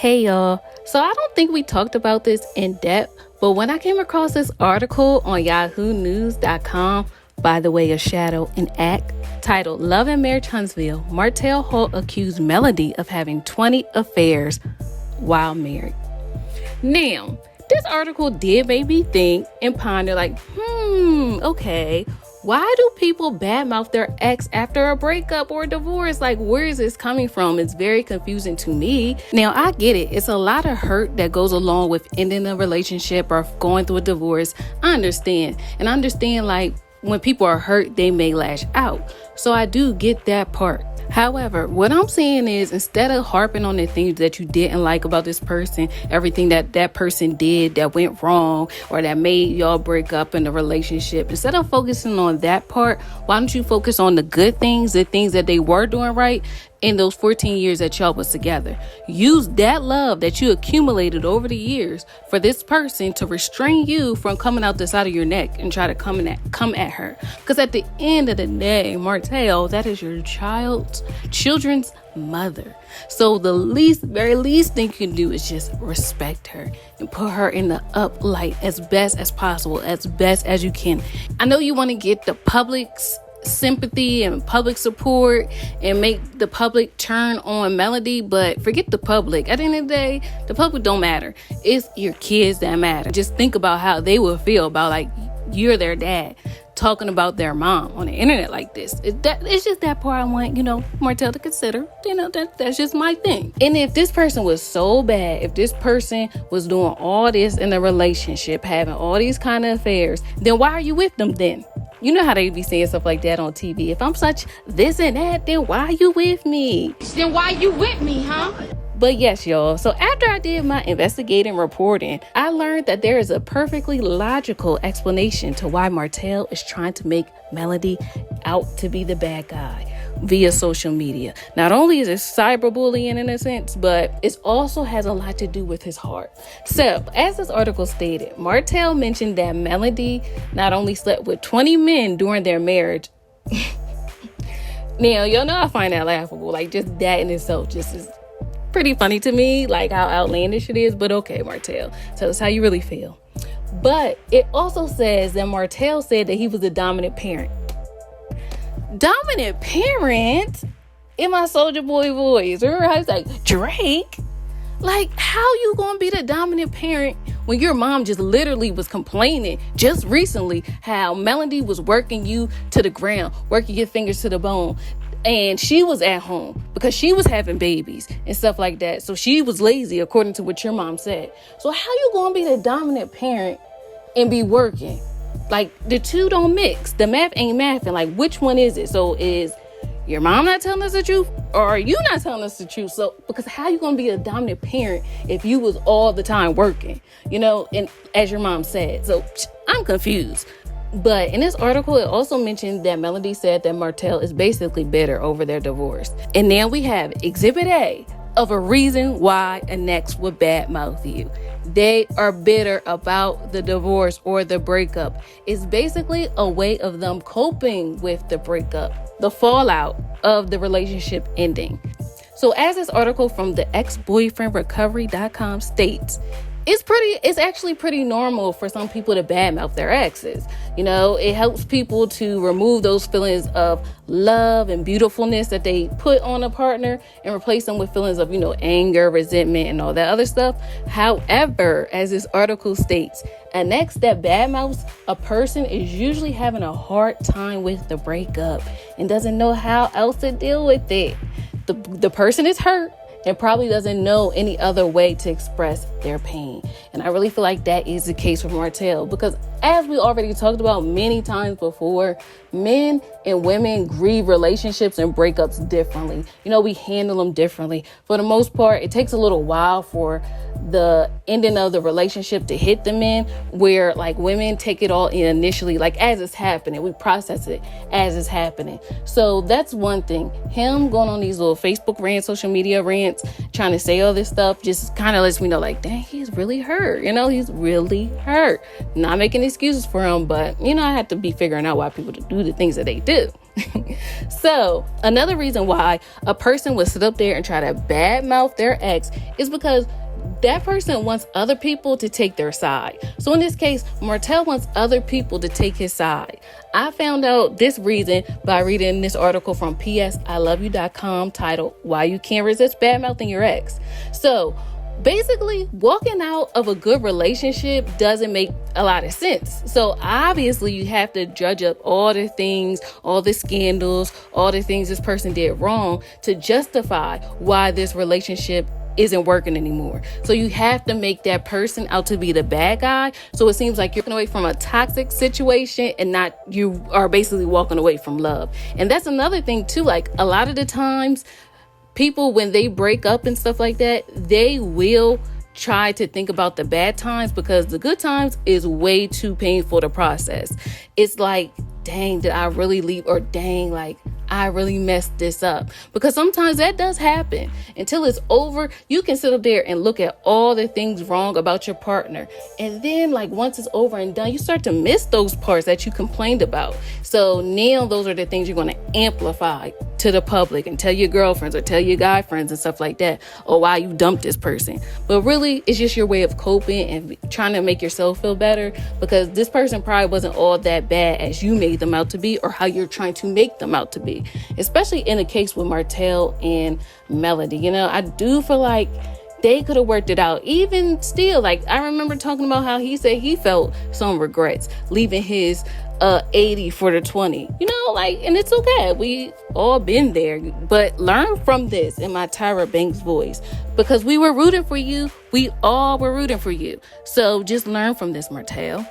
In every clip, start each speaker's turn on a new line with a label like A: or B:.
A: Hey y'all, so I don't think we talked about this in depth, but when I came across this article on yahoonews.com by the way of Shadow and Act titled Love and Marriage Huntsville, Martell Holt accused Melody of having 20 affairs while married. Now, this article did make me think and ponder okay, why do people badmouth their ex after a breakup or a divorce? Like, where is this coming from? It's very confusing to me. Now, I get it. It's a lot of hurt that goes along with ending a relationship or going through a divorce. I understand. And I understand, like, when people are hurt, they may lash out. So I do get that part. However, what I'm saying is, instead of harping on the things that you didn't like about this person, everything that person did that went wrong or that made y'all break up in the relationship, instead of focusing on that part, why don't you focus on the good things, the things that they were doing right in those 14 years that y'all was together? Use that love that you accumulated over the years for this person to restrain you from coming out the side of your neck and try to come at her. Because at the end of the day, Martell, that is your children's mother. So the very least thing you can do is just respect her and put her in the up light as best as possible, as best as you can. I know you want to get the public's sympathy and public support and make the public turn on Melody, but forget the public. At the end of the day, the public don't matter. It's your kids that matter. Just think about how they will feel about, like, you're their dad talking about their mom on the internet like this. It's just that part I want, Martell to consider. That's just my thing. And if this person was so bad, if this person was doing all this in a relationship, having all these kind of affairs, then why are you with them then? You know how they be saying stuff like that on TV. If I'm such this and that, then why are you with me?
B: Then why you with me, huh?
A: But yes, y'all. So after I did my investigating reporting, I learned that there is a perfectly logical explanation to why Martell is trying to make Melody out to be the bad guy via social media. Not only is it cyberbullying in a sense, but it also has a lot to do with his heart. So, as this article stated, Martell mentioned that Melody not only slept with 20 men during their marriage. Now, y'all know I find that laughable. Like, just that in itself just is pretty funny to me, like how outlandish it is. But okay, Martell, tell us how you really feel. But it also says that Martell said that he was a dominant parent. Dominant parent in my Soulja Boy voice. Remember how he's like, Drake? Like, how you gonna be the dominant parent when your mom just literally was complaining just recently how Melody was working you to the ground, working your fingers to the bone, and she was at home because she was having babies and stuff like that. So she was lazy, according to what your mom said. So how you gonna be the dominant parent and be working? Like, the two don't mix. The math ain't mathing. Like, which one is it? So is your mom not telling us the truth, or are you not telling us the truth? So, because how you gonna be a dominant parent if you was all the time working, and as your mom said? So I'm confused. But in this article, it also mentioned that Melody said that Martell is basically bitter over their divorce. And now we have Exhibit A of a reason why an ex would badmouth you. They are bitter about the divorce or the breakup. It's basically a way of them coping with the breakup, the fallout of the relationship ending. So as this article from the ex-boyfriendrecovery.com states, it's actually pretty normal for some people to badmouth their exes. It helps people to remove those feelings of love and beautifulness that they put on a partner and replace them with feelings of, anger, resentment, and all that other stuff. However, as this article states, an ex that badmouths a person is usually having a hard time with the breakup and doesn't know how else to deal with it. The person is hurt and probably doesn't know any other way to express their pain. And I really feel like that is the case with Martell, because as we already talked about many times before, men and women grieve relationships and breakups differently. We handle them differently. For the most part, it takes a little while for the ending of the relationship to hit the men, where like women take it all in initially, like as it's happening. We process it as it's happening. So that's one thing. Him going on these little Facebook rants, social media rants, trying to say all this stuff just kind of lets me know, like, dang, he's really hurt. He's really hurt. Not making excuses for him, but I have to be figuring out why people do the things that they do. So another reason why a person would sit up there and try to badmouth their ex is because that person wants other people to take their side. So in this case, Martell wants other people to take his side. I found out this reason by reading this article from psiloveyou.com titled Why You Can't Resist Badmouthing Your Ex. So basically, walking out of a good relationship doesn't make a lot of sense. So obviously you have to judge up all the things, all the scandals, all the things this person did wrong to justify why this relationship isn't working anymore. So you have to make that person out to be the bad guy. So it seems like you're walking away from a toxic situation and not, you are basically walking away from love. And that's another thing too. Like a lot of the times people, when they break up and stuff like that, they will try to think about the bad times because the good times is way too painful to process. It's like, dang, did I really leave? Or dang, like I really messed this up. Because sometimes that does happen. Until it's over, you can sit up there and look at all the things wrong about your partner. And then like once it's over and done, you start to miss those parts that you complained about. So now those are the things you're going to amplify to the public and tell your girlfriends or tell your guy friends and stuff like that, or why you dumped this person. But really, it's just your way of coping and trying to make yourself feel better, because this person probably wasn't all that bad as you made them out to be, or how you're trying to make them out to be. Especially in the case with Martell and Melody. You know, I do feel like they could have worked it out. Even still, like I remember talking about how he said he felt some regrets leaving his 80 for the 20, you know, like, and it's okay. We all been there, but learn from this in my Tyra Banks voice, because we were rooting for you. We all were rooting for you. So just learn from this, Martell.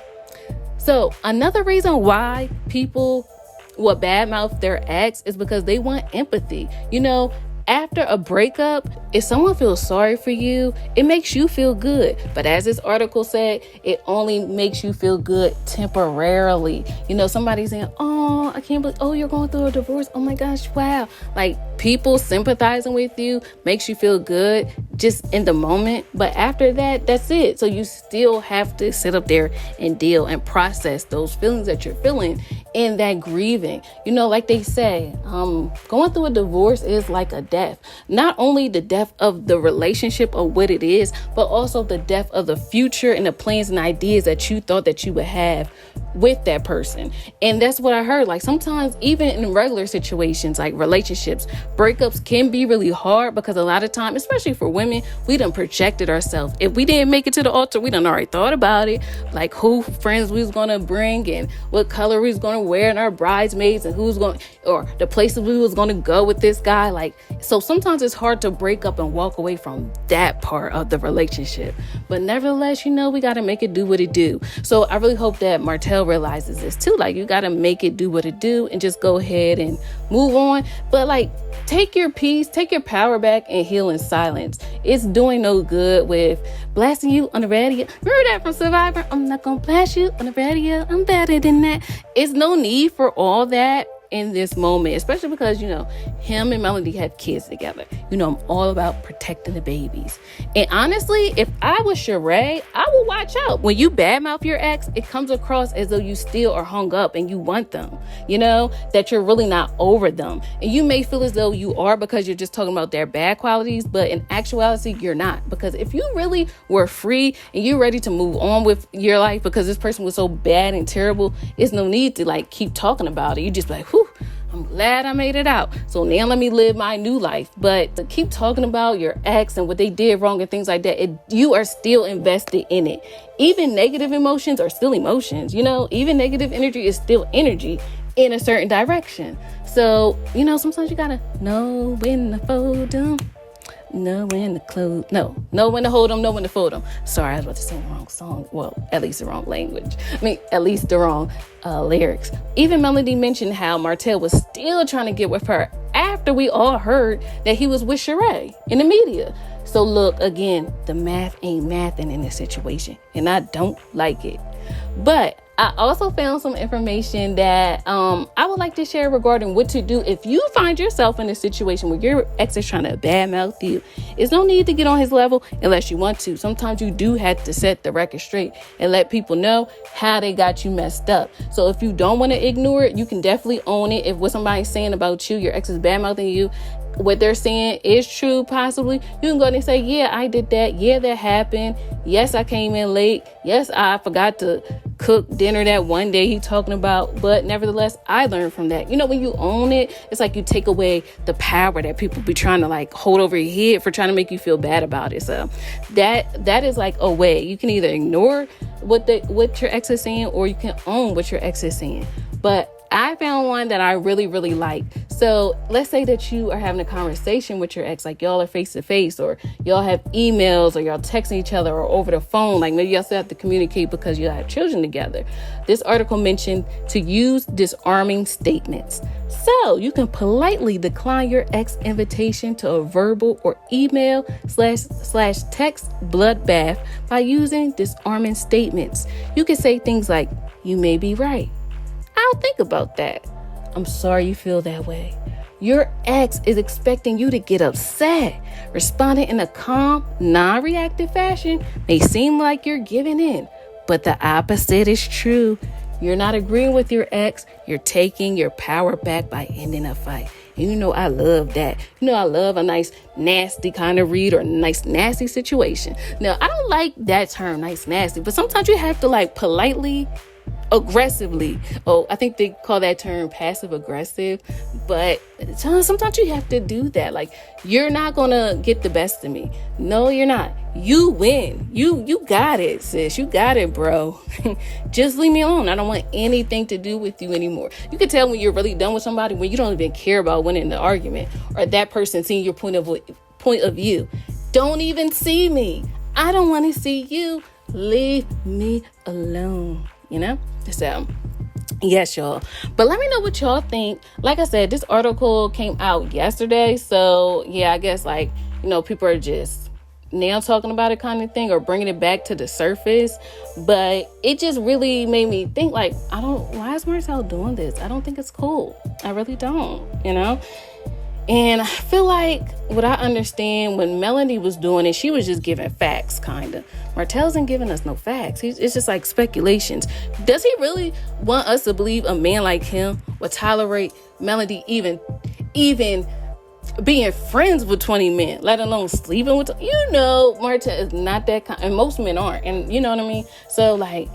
A: So another reason why people will badmouth their ex is because they want empathy. You know, after a breakup, if someone feels sorry for you, it makes you feel good. But as this article said, it only makes you feel good temporarily. You know, somebody saying, oh, I can't believe, oh, you're going through a divorce. Oh my gosh, wow. Like people sympathizing with you makes you feel good just in the moment. But after that, that's it. So you still have to sit up there and deal and process those feelings that you're feeling in that grieving. You know, like they say, going through a divorce is like a death. Not only the death of the relationship or what it is, but also the death of the future and the plans and ideas that you thought that you would have with that person. And that's what I heard. Like sometimes even in regular situations, like relationships, breakups can be really hard because a lot of time, especially for women, we done projected ourselves. If we didn't make it to the altar, we done already thought about it, like who friends we was going to bring and what color we was going to wear and our bridesmaids and who's going, or the places we was going to go with this guy. Like, so sometimes it's hard to break up and walk away from that part of the relationship. But nevertheless, you know, we got to make it do what it do. So I really hope that Martell realizes this too. Like, you got to make it do what it do and just go ahead and move on. But like, take your peace, take your power back and heal in silence. It's doing no good with blasting you on the radio. Remember that from Survivor? I'm not going to blast you on the radio. I'm better than that. It's no need for all that in this moment, especially because, you know, him and Melody have kids together. You know, I'm all about protecting the babies. And honestly, if I was Sheree, I would watch out. When you badmouth your ex, it comes across as though you still are hung up and you want them, you know, that you're really not over them. And you may feel as though you are because you're just talking about their bad qualities, but in actuality, you're not. Because if you really were free and you're ready to move on with your life because this person was so bad and terrible, it's no need to like keep talking about it. You just be like, whew, I'm glad I made it out. So now let me live my new life. But to keep talking about your ex and what they did wrong and things like that, you are still invested in it. Even negative emotions are still emotions. You know, even negative energy is still energy in a certain direction. So, you know, sometimes you gotta know when to fold them, know when to close. No, know when to hold them, know when to fold them. Sorry, I was about to sing the wrong song. Well, at least the wrong language. I mean, at least the wrong lyrics. Even Melody mentioned how Martell was still trying to get with her after we all heard that he was with Sheree in the media. So look, again, the math ain't mathing in this situation, and I don't like it. But I also found some information that I would like to share regarding what to do if you find yourself in a situation where your ex is trying to badmouth you. There's no need to get on his level unless you want to. Sometimes you do have to set the record straight and let people know how they got you messed up. So if you don't want to ignore it, you can definitely own it. If what somebody's saying about you, your ex is badmouthing you, what they're saying is true, possibly, you can go ahead and say, yeah, I did that. Yeah, that happened. Yes, I came in late. Yes, I forgot to cook dinner that one day he talking about. But nevertheless, I learned from that. You know, when you own it, it's like you take away the power that people be trying to like hold over your head for trying to make you feel bad about it. So that is like a way. You can either ignore what your ex is saying, or you can own what your ex is saying. But I found one that I really, really like. So let's say that you are having a conversation with your ex, like y'all are face to face, or y'all have emails, or y'all texting each other, or over the phone. Like maybe y'all still have to communicate because you have children together. This article mentioned to use disarming statements. So you can politely decline your ex invitation to a verbal or email / text bloodbath by using disarming statements. You can say things like, you may be right. I'll think about that. I'm sorry you feel that way. Your ex is expecting you to get upset. Responding in a calm, non-reactive fashion may seem like you're giving in, but the opposite is true. You're not agreeing with your ex. You're taking your power back by ending a fight. And you know, I love that. You know, I love a nice, nasty kind of read or a nice, nasty situation. Now, I don't like that term, nice, nasty, but sometimes you have to like politely, aggressively. Oh, I think they call that term passive aggressive, but sometimes you have to do that. Like, you're not gonna get the best of me. No, you're not. You win. You got it, sis. You got it, bro. Just leave me alone. I don't want anything to do with you anymore. You can tell when you're really done with somebody when you don't even care about winning the argument, or that person seeing your point of view. Don't even see me. I don't want to see you. Leave me alone. You know? So, yes, y'all. But let me know what y'all think. Like I said, this article came out yesterday. So, yeah, I guess, like, you know, people are just now talking about it kind of thing, or bringing it back to the surface. But it just really made me think, like, why is Martell doing this? I don't think it's cool. I really don't, you know? And I feel like what I understand when Melody was doing it, she was just giving facts, kind of. Martell isn't giving us no facts. It's just like speculations. Does he really want us to believe a man like him would tolerate Melody even being friends with 20 men, let alone sleeping with, you know, Martell is not that kind, and most men aren't, and you know what I mean? So, like,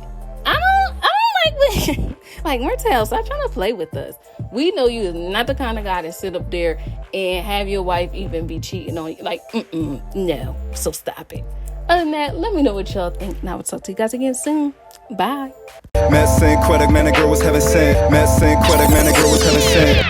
A: I don't like Martell, stop trying to play with us. We know you is not the kind of guy to sit up there and have your wife even be cheating on you. Like, no. So stop it. Other than that, let me know what y'all think, and I will talk to you guys again soon. Bye.
C: Synquette, man, the girl was heaven sent. Synquette, man, the girl was heaven sent.